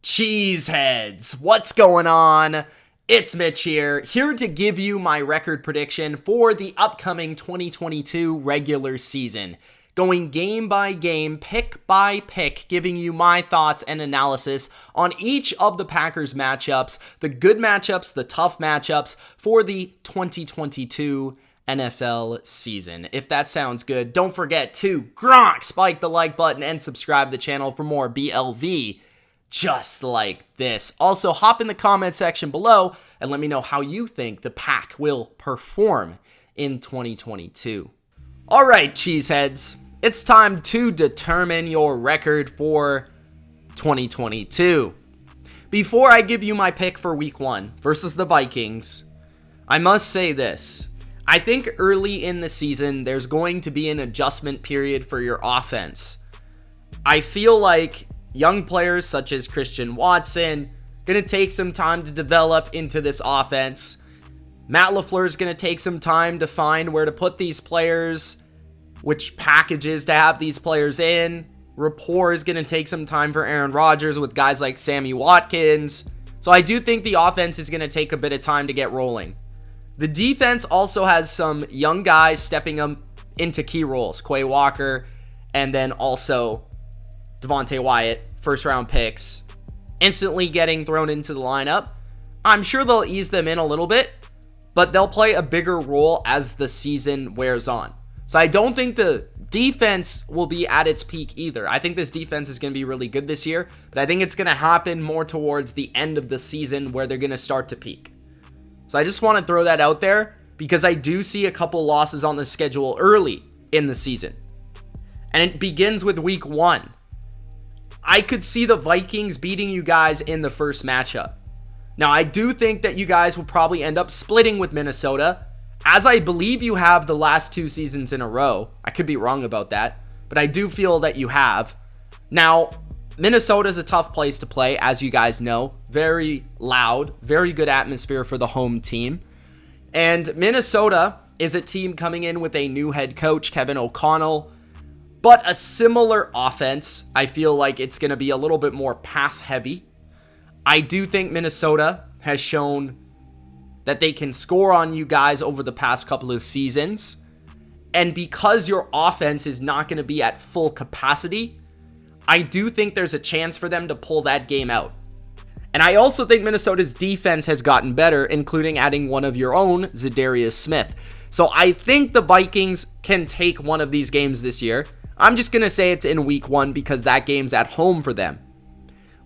Cheeseheads, what's going on? It's Mitch here to give you my record prediction for the upcoming 2022 regular season. Going game by game, pick by pick, giving you my thoughts and analysis on each of the Packers matchups, the good matchups, the tough matchups for the 2022 NFL season. If that sounds good, don't forget to spike the like button and subscribe to the channel for more BLV just like this. Also, hop in the comment section below and let me know how you think the Pack will perform in 2022. All right, cheeseheads, it's time to determine your record for 2022. Before I give you my pick for week 1 versus the Vikings, I must say this. I think early in the season, there's going to be an adjustment period for your offense. I feel like young players such as Christian Watson going to take some time to develop into this offense. Matt LaFleur is going to take some time to find where to put these players, which packages to have these players in. Rapport is going to take some time for Aaron Rodgers with guys like Sammy Watkins. So I do think the offense is going to take a bit of time to get rolling. The defense also has some young guys stepping up into key roles. Quay Walker and then also Devontae Wyatt, first round picks, instantly getting thrown into the lineup. I'm sure they'll ease them in a little bit, but they'll play a bigger role as the season wears on. So I don't think the defense will be at its peak either. I think this defense is going to be really good this year, but I think it's going to happen more towards the end of the season where they're going to start to peak. So I just want to throw that out there because I do see a couple losses on the schedule early in the season. And it begins with week 1. I could see the Vikings beating you guys in the first matchup. Now, I do think that you guys will probably end up splitting with Minnesota, as I believe you have the last 2 seasons in a row. I could be wrong about that, but I do feel that you have. Now, Minnesota is a tough place to play, as you guys know. Very loud, very good atmosphere for the home team. And Minnesota is a team coming in with a new head coach, Kevin O'Connell, but a similar offense. I feel like it's going to be a little bit more pass heavy. I do think Minnesota has shown that they can score on you guys over the past couple of seasons. And because your offense is not going to be at full capacity, I do think there's a chance for them to pull that game out. And I also think Minnesota's defense has gotten better, including adding one of your own, Zadarius Smith. So I think the Vikings can take one of these games this year. I'm just going to say it's in week 1 because that game's at home for them.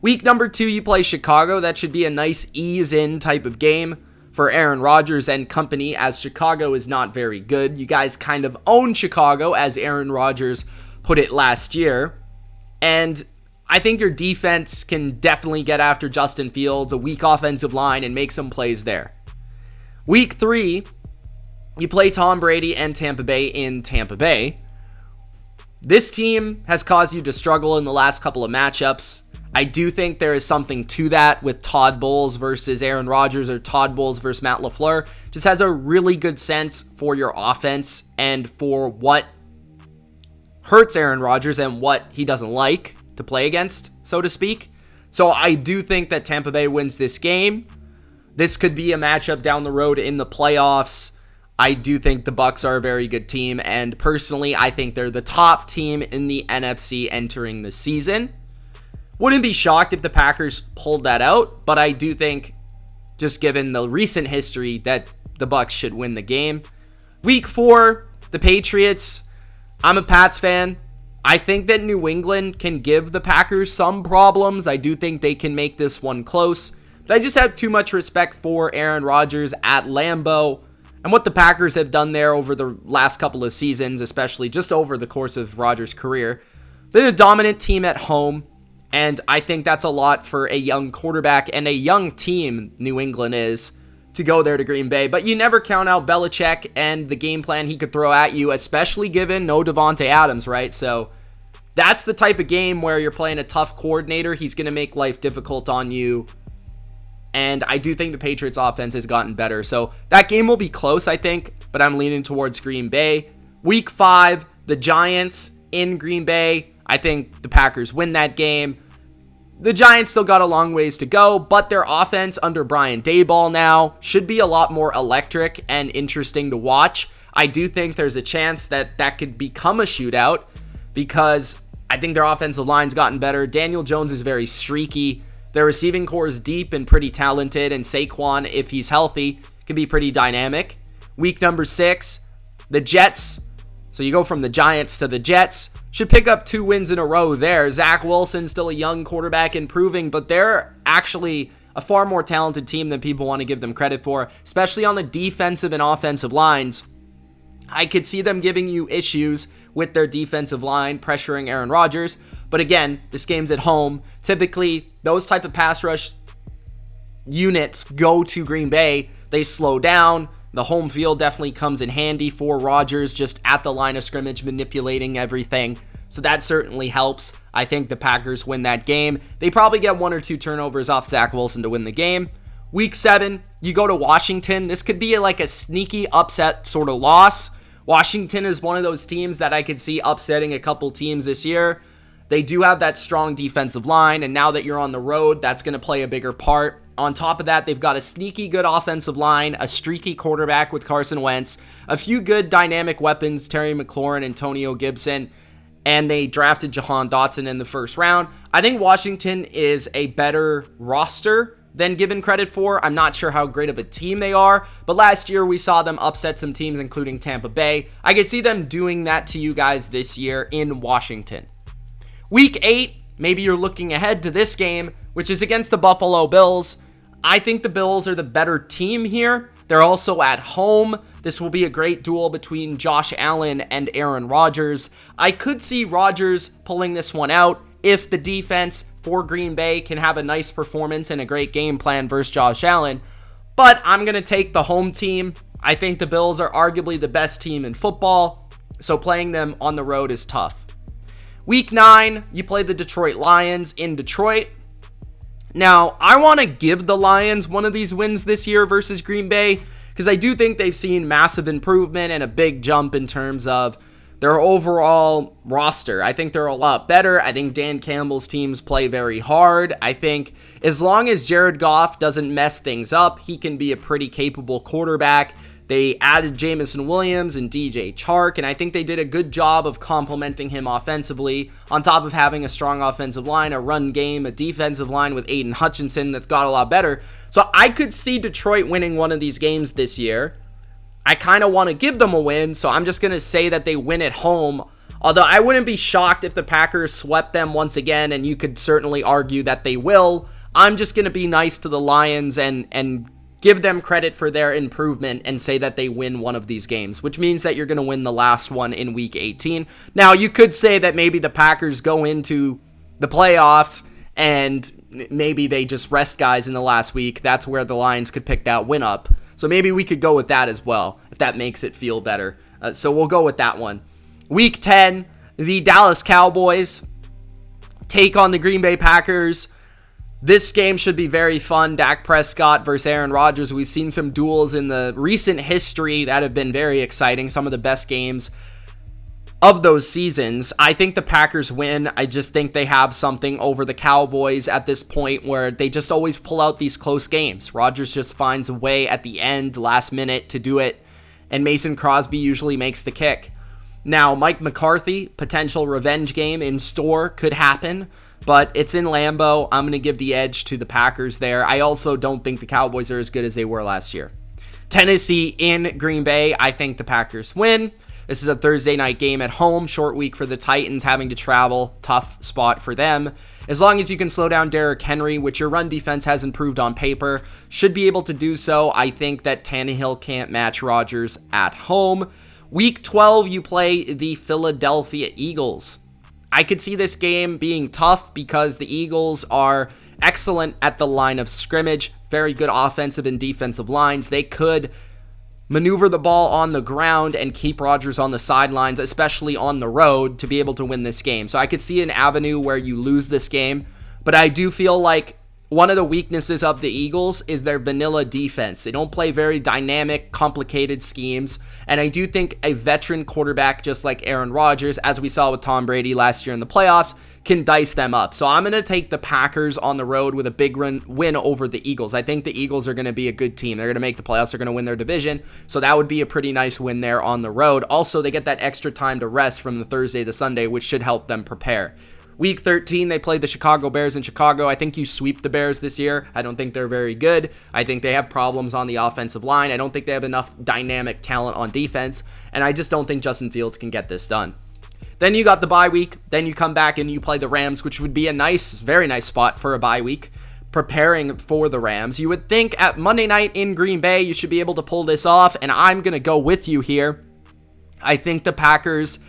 Week number 2, you play Chicago. That should be a nice ease-in type of game for Aaron Rodgers and company, as Chicago is not very good. You guys kind of own Chicago, as Aaron Rodgers put it last year. And I think your defense can definitely get after Justin Fields, a weak offensive line, and make some plays there. Week 3, you play Tom Brady and Tampa Bay in Tampa Bay. This team has caused you to struggle in the last couple of matchups. I do think there is something to that with Todd Bowles versus Aaron Rodgers or Todd Bowles versus Matt LaFleur. Just has a really good sense for your offense and for what hurts Aaron Rodgers and what he doesn't like to play against, so to speak. So I do think that Tampa Bay wins this game. This could be a matchup down the road in the playoffs. I do think the Bucs are a very good team, and personally, I think they're the top team in the NFC entering the season. Wouldn't be shocked if the Packers pulled that out, but I do think, just given the recent history, that the Bucs should win the game. Week 4, the Patriots. I'm a Pats fan. I think that New England can give the Packers some problems. I do think they can make this one close, but I just have too much respect for Aaron Rodgers at Lambeau and what the Packers have done there over the last couple of seasons, especially just over the course of Rodgers' career. Been a dominant team at home, and I think that's a lot for a young quarterback and a young team, New England is, to go there to Green Bay. But you never count out Belichick and the game plan he could throw at you, especially given no Devontae Adams, right? So that's the type of game where you're playing a tough coordinator. He's going to make life difficult on you. And I do think the Patriots offense has gotten better. So that game will be close, I think, but I'm leaning towards Green Bay. Week 5, the Giants in Green Bay. I think the Packers win that game. The Giants still got a long ways to go, but their offense under Brian Daboll now should be a lot more electric and interesting to watch. I do think there's a chance that that could become a shootout because I think their offensive line's gotten better. Daniel Jones is very streaky. Their receiving core is deep and pretty talented, and Saquon, if he's healthy, can be pretty dynamic. Week number 6, the Jets. So you go from the Giants to the Jets. Should pick up 2 wins in a row there. Zach Wilson, still a young quarterback, improving, but they're actually a far more talented team than people want to give them credit for, especially on the defensive and offensive lines. I could see them giving you issues with their defensive line, pressuring Aaron Rodgers. But again, this game's at home. Typically, those type of pass rush units go to Green Bay. They slow down. The home field definitely comes in handy for Rodgers, just at the line of scrimmage, manipulating everything. So that certainly helps. I think the Packers win that game. They probably get 1 or 2 turnovers off Zach Wilson to win the game. Week 7, you go to Washington. This could be like a sneaky upset sort of loss. Washington is one of those teams that I could see upsetting a couple teams this year. They do have that strong defensive line, and now that you're on the road, that's going to play a bigger part. On top of that, they've got a sneaky good offensive line, a streaky quarterback with Carson Wentz, a few good dynamic weapons, Terry McLaurin, Antonio Gibson, and they drafted Jahan Dotson in the first round. I think Washington is a better roster than given credit for. I'm not sure how great of a team they are, but last year we saw them upset some teams, including Tampa Bay. I could see them doing that to you guys this year in Washington. Week 8, maybe you're looking ahead to this game, which is against the Buffalo Bills. I think the Bills are the better team here. They're also at home. This will be a great duel between Josh Allen and Aaron Rodgers. I could see Rodgers pulling this one out if the defense for Green Bay can have a nice performance and a great game plan versus Josh Allen. But I'm going to take the home team. I think the Bills are arguably the best team in football, so playing them on the road is tough. Week 9, you play the Detroit Lions in Detroit. Now, I want to give the Lions one of these wins this year versus Green Bay because I do think they've seen massive improvement and a big jump in terms of their overall roster. I think they're a lot better. I think Dan Campbell's teams play very hard. I think as long as Jared Goff doesn't mess things up, he can be a pretty capable quarterback. They added Jamison Williams and DJ Chark, and I think they did a good job of complementing him offensively, on top of having a strong offensive line, a run game, a defensive line with Aiden Hutchinson that's got a lot better. So I could see Detroit winning one of these games this year. I kind of want to give them a win, so I'm just going to say that they win at home. Although I wouldn't be shocked if the Packers swept them once again, and you could certainly argue that they will. I'm just going to be nice to the Lions and give them credit for their improvement and say that they win one of these games, which means that you're going to win the last one in week 18. Now, you could say that maybe the Packers go into the playoffs and maybe they just rest guys in the last week. That's where the Lions could pick that win up. So maybe we could go with that as well, if that makes it feel better. So we'll go with that one. Week 10, the Dallas Cowboys take on the Green Bay Packers. This game should be very fun. Dak Prescott versus Aaron Rodgers. We've seen some duels in the recent history that have been very exciting. Some of the best games of those seasons. I think the Packers win. I just think they have something over the Cowboys at this point where they just always pull out these close games. Rodgers just finds a way at the end, last minute, to do it. And Mason Crosby usually makes the kick. Now, Mike McCarthy, potential revenge game in store, could happen. But it's in Lambeau. I'm going to give the edge to the Packers there. I also don't think the Cowboys are as good as they were last year. Tennessee in Green Bay. I think the Packers win. This is a Thursday night game at home. Short week for the Titans, having to travel. Tough spot for them. As long as you can slow down Derrick Henry, which your run defense has improved on paper, should be able to do so. I think that Tannehill can't match Rodgers at home. Week 12, you play the Philadelphia Eagles. I could see this game being tough because the Eagles are excellent at the line of scrimmage, very good offensive and defensive lines. They could maneuver the ball on the ground and keep Rodgers on the sidelines, especially on the road, to be able to win this game. So I could see an avenue where you lose this game, but I do feel like one of the weaknesses of the Eagles is their vanilla defense. They don't play very dynamic, complicated schemes. And I do think a veteran quarterback just like Aaron Rodgers, as we saw with Tom Brady last year in the playoffs, can dice them up. So I'm going to take the Packers on the road with a big win over the Eagles. I think the Eagles are going to be a good team. They're going to make the playoffs. They're going to win their division. So that would be a pretty nice win there on the road. Also, they get that extra time to rest from the Thursday to Sunday, which should help them prepare. Week 13, they played the Chicago Bears in Chicago. I think you sweep the Bears this year. I don't think they're very good. I think they have problems on the offensive line. I don't think they have enough dynamic talent on defense. And I just don't think Justin Fields can get this done. Then you got the bye week. Then you come back and you play the Rams, which would be a nice, very nice spot for a bye week, preparing for the Rams. You would think at Monday night in Green Bay, you should be able to pull this off, and I'm going to go with you here. I think the Packers,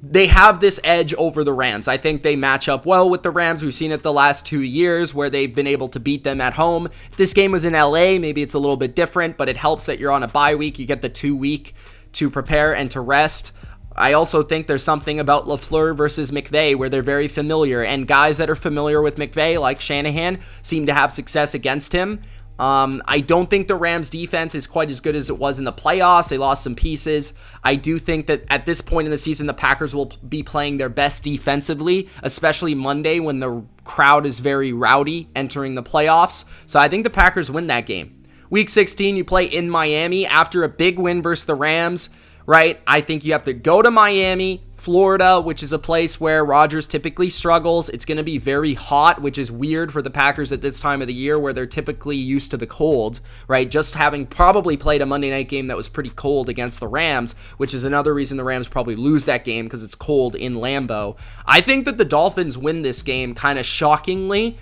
they have this edge over the Rams. I think they match up well with the Rams. We've seen it the last 2 years where they've been able to beat them at home. If this game was in LA, maybe it's a little bit different, but it helps that you're on a bye week. You get the 2 week to prepare and to rest. I also think there's something about LaFleur versus McVay where they're very familiar, and guys that are familiar with McVay, like Shanahan, seem to have success against him. I don't think the Rams defense is quite as good as it was in the playoffs. They lost some pieces. I do think that at this point in the season, the Packers will be playing their best defensively, especially Monday when the crowd is very rowdy entering the playoffs. So I think the Packers win that game. Week 16, you play in Miami after a big win versus the Rams. Right? I think you have to go to Miami, Florida, which is a place where Rodgers typically struggles. It's going to be very hot, which is weird for the Packers at this time of the year where they're typically used to the cold, right? Just having probably played a Monday night game that was pretty cold against the Rams, which is another reason the Rams probably lose that game because it's cold in Lambeau. I think that the Dolphins win this game kind of shockingly,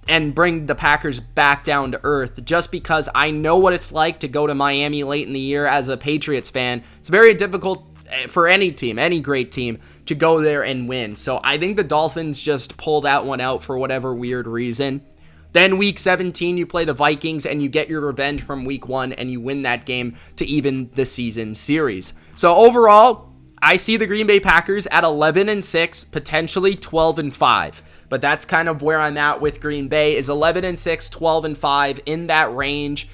and bring the Packers back down to earth just because I know what it's like to go to Miami late in the year as a Patriots fan. It's very difficult for any team, any great team, to go there and win. So I think the Dolphins just pull that one out for whatever weird reason. Then week 17, you play the Vikings and you get your revenge from week 1 and you win that game to even the season series. So overall, I see the Green Bay Packers at 11-6, potentially 12-5. But that's kind of where I'm at with Green Bay, is 11-6, 12-5, in that range.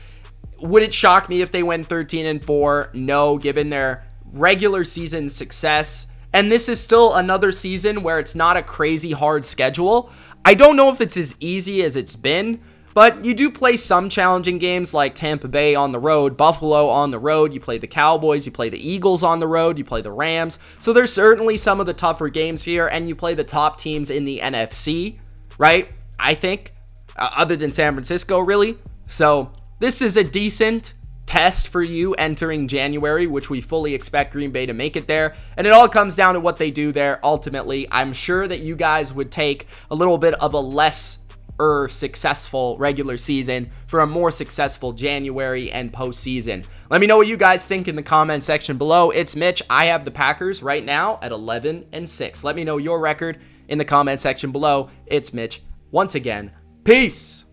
Would it shock me if they went 13-4? No, given their regular season success. And this is still another season where it's not a crazy hard schedule. I don't know if it's as easy as it's been, but you do play some challenging games like Tampa Bay on the road, Buffalo on the road, you play the Cowboys, you play the Eagles on the road, you play the Rams. So there's certainly some of the tougher games here, and you play the top teams in the NFC, right? I think, other than San Francisco, really. So this is a decent test for you entering January, which we fully expect Green Bay to make it there. And it all comes down to what they do there. Ultimately, I'm sure that you guys would take a little bit of a less successful regular season for a more successful January and postseason. Let me know what you guys think in the comment section below. It's Mitch. I have the Packers right now at 11-6. Let me know your record in the comment section below. It's Mitch. Once again, peace.